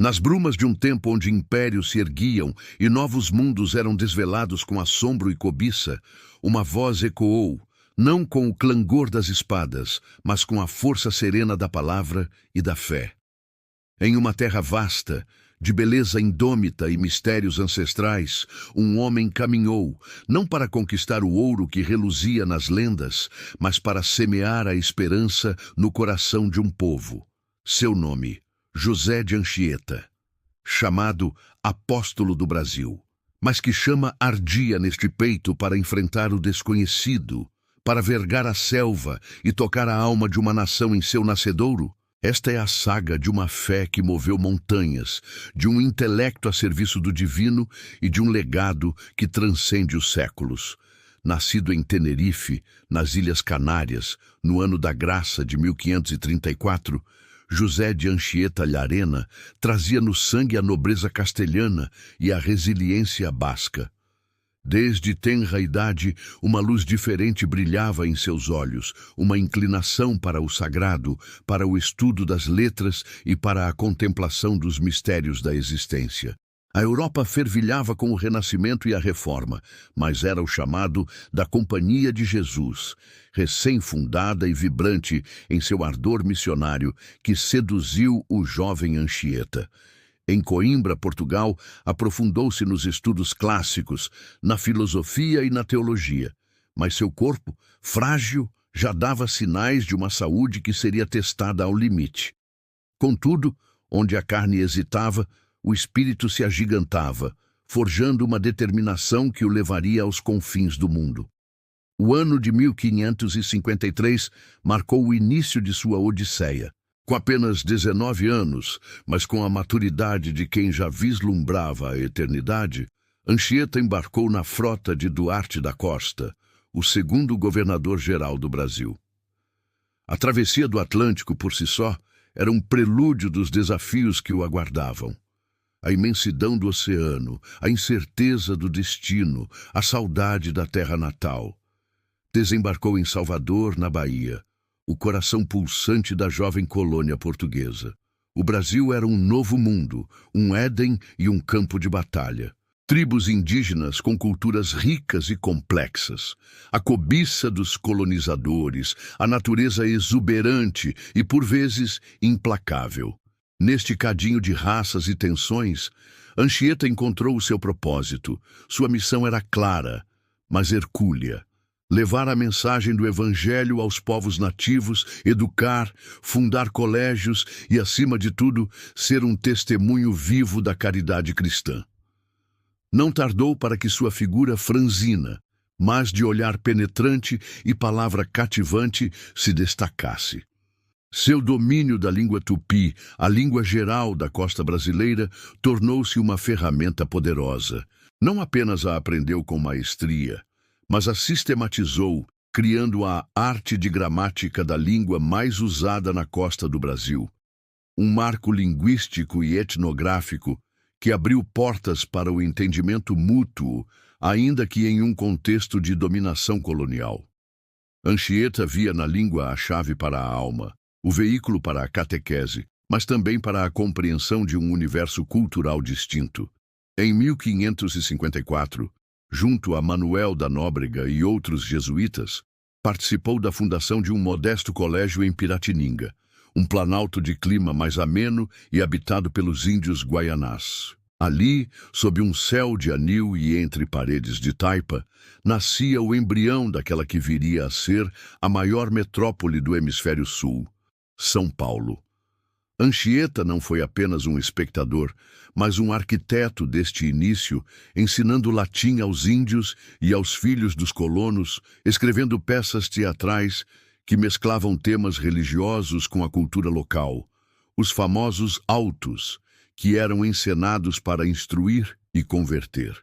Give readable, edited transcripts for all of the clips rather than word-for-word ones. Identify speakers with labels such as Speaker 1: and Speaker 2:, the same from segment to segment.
Speaker 1: Nas brumas de um tempo onde impérios se erguiam e novos mundos eram desvelados com assombro e cobiça, uma voz ecoou, não com o clangor das espadas, mas com a força serena da palavra e da fé. Em uma terra vasta, de beleza indômita e mistérios ancestrais, um homem caminhou, não para conquistar o ouro que reluzia nas lendas, mas para semear a esperança no coração de um povo. Seu nome, José de Anchieta, chamado Apóstolo do Brasil, mas que chama ardia neste peito para enfrentar o desconhecido, para vergar a selva e tocar a alma de uma nação em seu nascedouro. Esta é a saga de uma fé que moveu montanhas, de um intelecto a serviço do divino e de um legado que transcende os séculos. Nascido em Tenerife, nas Ilhas Canárias, no ano da graça de 1534, José de Anchieta Llarena trazia no sangue a nobreza castelhana e a resiliência basca. Desde tenra idade, uma luz diferente brilhava em seus olhos, uma inclinação para o sagrado, para o estudo das letras e para a contemplação dos mistérios da existência. A Europa fervilhava com o Renascimento e a Reforma, mas era o chamado da Companhia de Jesus, recém-fundada e vibrante em seu ardor missionário, que seduziu o jovem Anchieta. Em Coimbra, Portugal, aprofundou-se nos estudos clássicos, na filosofia e na teologia, mas seu corpo, frágil, já dava sinais de uma saúde que seria testada ao limite. Contudo, onde a carne hesitava, o espírito se agigantava, forjando uma determinação que o levaria aos confins do mundo. O ano de 1553 marcou o início de sua odisseia. Com apenas 19 anos, mas com a maturidade de quem já vislumbrava a eternidade, Anchieta embarcou na frota de Duarte da Costa, o segundo governador-geral do Brasil. A travessia do Atlântico, por si só, era um prelúdio dos desafios que o aguardavam. A imensidão do oceano, a incerteza do destino, a saudade da terra natal. Desembarcou em Salvador, na Bahia, o coração pulsante da jovem colônia portuguesa. O Brasil era um novo mundo, um Éden e um campo de batalha. Tribos indígenas com culturas ricas e complexas, a cobiça dos colonizadores, a natureza exuberante e, por vezes, implacável. Neste cadinho de raças e tensões, Anchieta encontrou o seu propósito. Sua missão era clara, mas hercúlea. Levar a mensagem do Evangelho aos povos nativos, educar, fundar colégios e, acima de tudo, ser um testemunho vivo da caridade cristã. Não tardou para que sua figura franzina, mas de olhar penetrante e palavra cativante, se destacasse. Seu domínio da língua tupi, a língua geral da costa brasileira, tornou-se uma ferramenta poderosa. Não apenas a aprendeu com maestria, mas a sistematizou, criando a arte de gramática da língua mais usada na costa do Brasil. Um marco linguístico e etnográfico que abriu portas para o entendimento mútuo, ainda que em um contexto de dominação colonial. Anchieta via na língua a chave para a alma, o veículo para a catequese, mas também para a compreensão de um universo cultural distinto. Em 1554, junto a Manuel da Nóbrega e outros jesuítas, participou da fundação de um modesto colégio em Piratininga, um planalto de clima mais ameno e habitado pelos índios guaianás. Ali, sob um céu de anil e entre paredes de taipa, nascia o embrião daquela que viria a ser a maior metrópole do hemisfério sul, São Paulo. Anchieta não foi apenas um espectador, mas um arquiteto deste início, ensinando latim aos índios e aos filhos dos colonos, escrevendo peças teatrais que mesclavam temas religiosos com a cultura local, os famosos autos, que eram encenados para instruir e converter.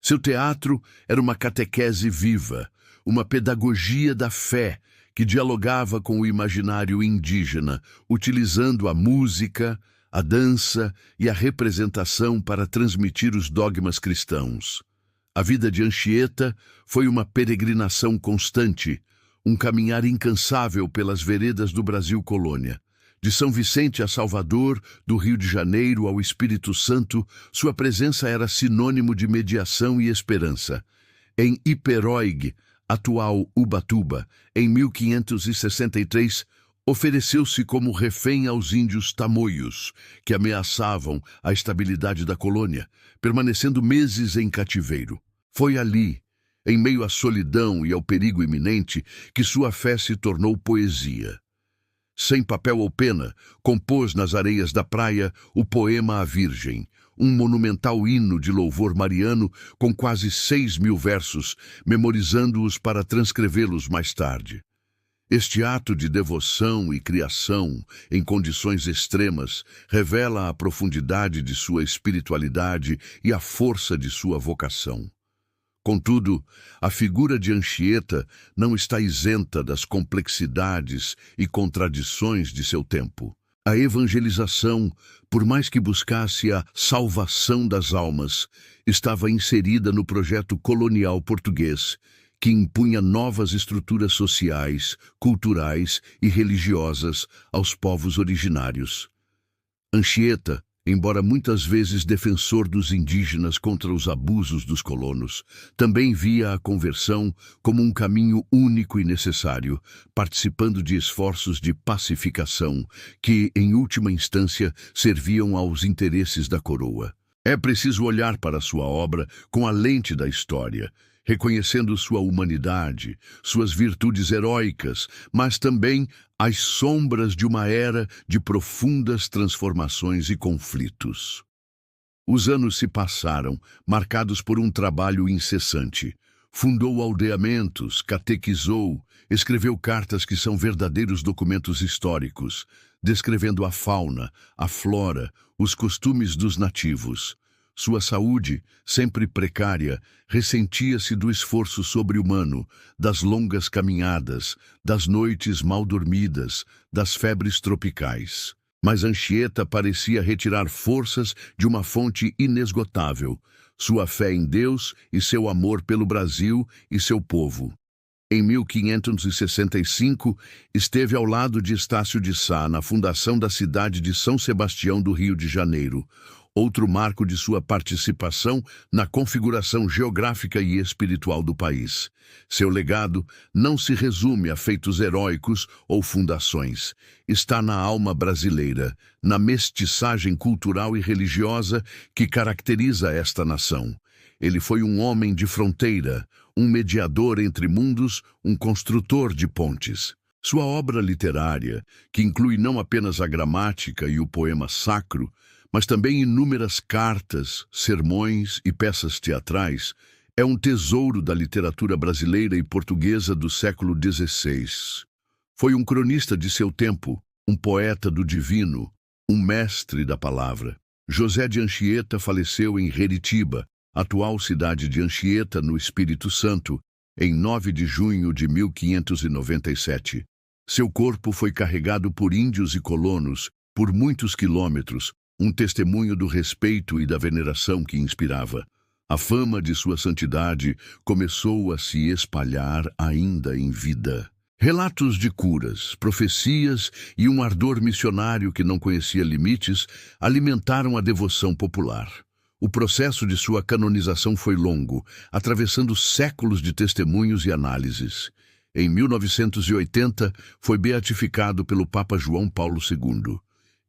Speaker 1: Seu teatro era uma catequese viva, uma pedagogia da fé que dialogava com o imaginário indígena, utilizando a música, a dança e a representação para transmitir os dogmas cristãos. A vida de Anchieta foi uma peregrinação constante, um caminhar incansável pelas veredas do Brasil colônia, De São Vicente a Salvador, do Rio de Janeiro ao Espírito Santo, sua presença era sinônimo de mediação e esperança. Em Iperóig, atual Ubatuba, em 1563, ofereceu-se como refém aos índios tamoios, que ameaçavam a estabilidade da colônia, permanecendo meses em cativeiro. Foi ali, em meio à solidão e ao perigo iminente, que sua fé se tornou poesia. Sem papel ou pena, compôs nas areias da praia o poema à Virgem, um monumental hino de louvor mariano com quase 6.000 versos, memorizando-os para transcrevê-los mais tarde. Este ato de devoção e criação em condições extremas revela a profundidade de sua espiritualidade e a força de sua vocação. Contudo, a figura de Anchieta não está isenta das complexidades e contradições de seu tempo. A evangelização, por mais que buscasse a salvação das almas, estava inserida no projeto colonial português, que impunha novas estruturas sociais, culturais e religiosas aos povos originários. Anchieta, embora muitas vezes defensor dos indígenas contra os abusos dos colonos, também via a conversão como um caminho único e necessário, participando de esforços de pacificação que, em última instância, serviam aos interesses da coroa. É preciso olhar para sua obra com a lente da história, reconhecendo sua humanidade, suas virtudes heróicas, mas também as sombras de uma era de profundas transformações e conflitos. Os anos se passaram, marcados por um trabalho incessante. Fundou aldeamentos, catequizou, escreveu cartas que são verdadeiros documentos históricos, descrevendo a fauna, a flora, os costumes dos nativos. Sua saúde, sempre precária, ressentia-se do esforço sobre-humano, das longas caminhadas, das noites mal dormidas, das febres tropicais. Mas Anchieta parecia retirar forças de uma fonte inesgotável, sua fé em Deus e seu amor pelo Brasil e seu povo. Em 1565, esteve ao lado de Estácio de Sá na fundação da cidade de São Sebastião do Rio de Janeiro, outro marco de sua participação na configuração geográfica e espiritual do país. Seu legado não se resume a feitos heróicos ou fundações. Está na alma brasileira, na mestiçagem cultural e religiosa que caracteriza esta nação. Ele foi um homem de fronteira, um mediador entre mundos, um construtor de pontes. Sua obra literária, que inclui não apenas a gramática e o poema sacro, mas também inúmeras cartas, sermões e peças teatrais, é um tesouro da literatura brasileira e portuguesa do século XVI. Foi um cronista de seu tempo, um poeta do divino, um mestre da palavra. José de Anchieta faleceu em Heritiba, atual cidade de Anchieta, no Espírito Santo, em 9 de junho de 1597. Seu corpo foi carregado por índios e colonos por muitos quilômetros, um testemunho do respeito e da veneração que inspirava. A fama de sua santidade começou a se espalhar ainda em vida. Relatos de curas, profecias e um ardor missionário que não conhecia limites alimentaram a devoção popular. O processo de sua canonização foi longo, atravessando séculos de testemunhos e análises. Em 1980, foi beatificado pelo Papa João Paulo II.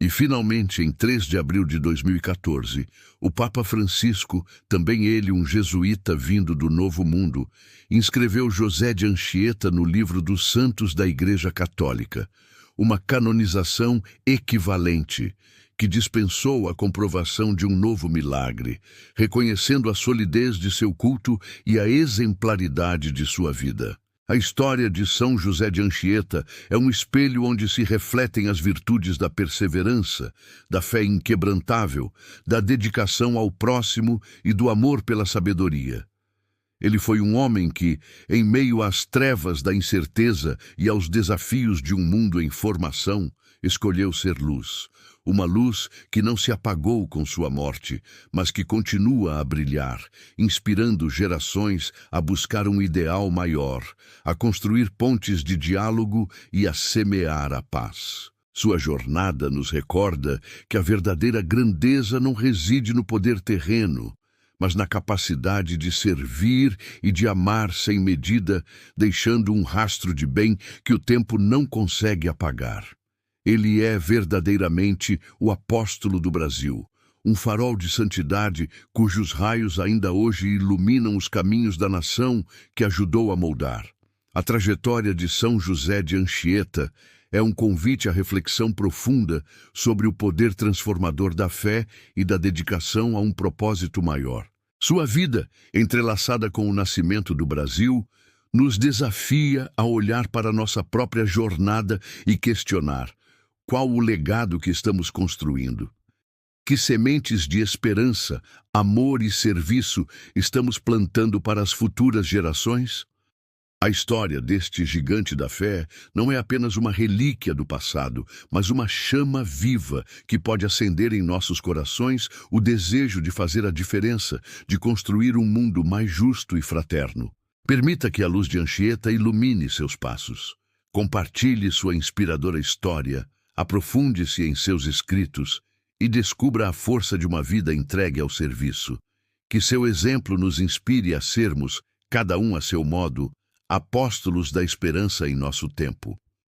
Speaker 1: E, finalmente, em 3 de abril de 2014, o Papa Francisco, também ele um jesuíta vindo do Novo Mundo, inscreveu José de Anchieta no livro dos Santos da Igreja Católica, uma canonização equivalente, que dispensou a comprovação de um novo milagre, reconhecendo a solidez de seu culto e a exemplaridade de sua vida. A história de São José de Anchieta é um espelho onde se refletem as virtudes da perseverança, da fé inquebrantável, da dedicação ao próximo e do amor pela sabedoria. Ele foi um homem que, em meio às trevas da incerteza e aos desafios de um mundo em formação, escolheu ser luz. Uma luz que não se apagou com sua morte, mas que continua a brilhar, inspirando gerações a buscar um ideal maior, a construir pontes de diálogo e a semear a paz. Sua jornada nos recorda que a verdadeira grandeza não reside no poder terreno, mas na capacidade de servir e de amar sem medida, deixando um rastro de bem que o tempo não consegue apagar. Ele é verdadeiramente o apóstolo do Brasil, um farol de santidade cujos raios ainda hoje iluminam os caminhos da nação que ajudou a moldar. A trajetória de São José de Anchieta é um convite à reflexão profunda sobre o poder transformador da fé e da dedicação a um propósito maior. Sua vida, entrelaçada com o nascimento do Brasil, nos desafia a olhar para nossa própria jornada e questionar: qual o legado que estamos construindo? Que sementes de esperança, amor e serviço estamos plantando para as futuras gerações? A história deste gigante da fé não é apenas uma relíquia do passado, mas uma chama viva que pode acender em nossos corações o desejo de fazer a diferença, de construir um mundo mais justo e fraterno. Permita que a luz de Anchieta ilumine seus passos. Compartilhe sua inspiradora história, aprofunde-se em seus escritos e descubra a força de uma vida entregue ao serviço. Que seu exemplo nos inspire a sermos, cada um a seu modo, apóstolos da esperança em nosso tempo.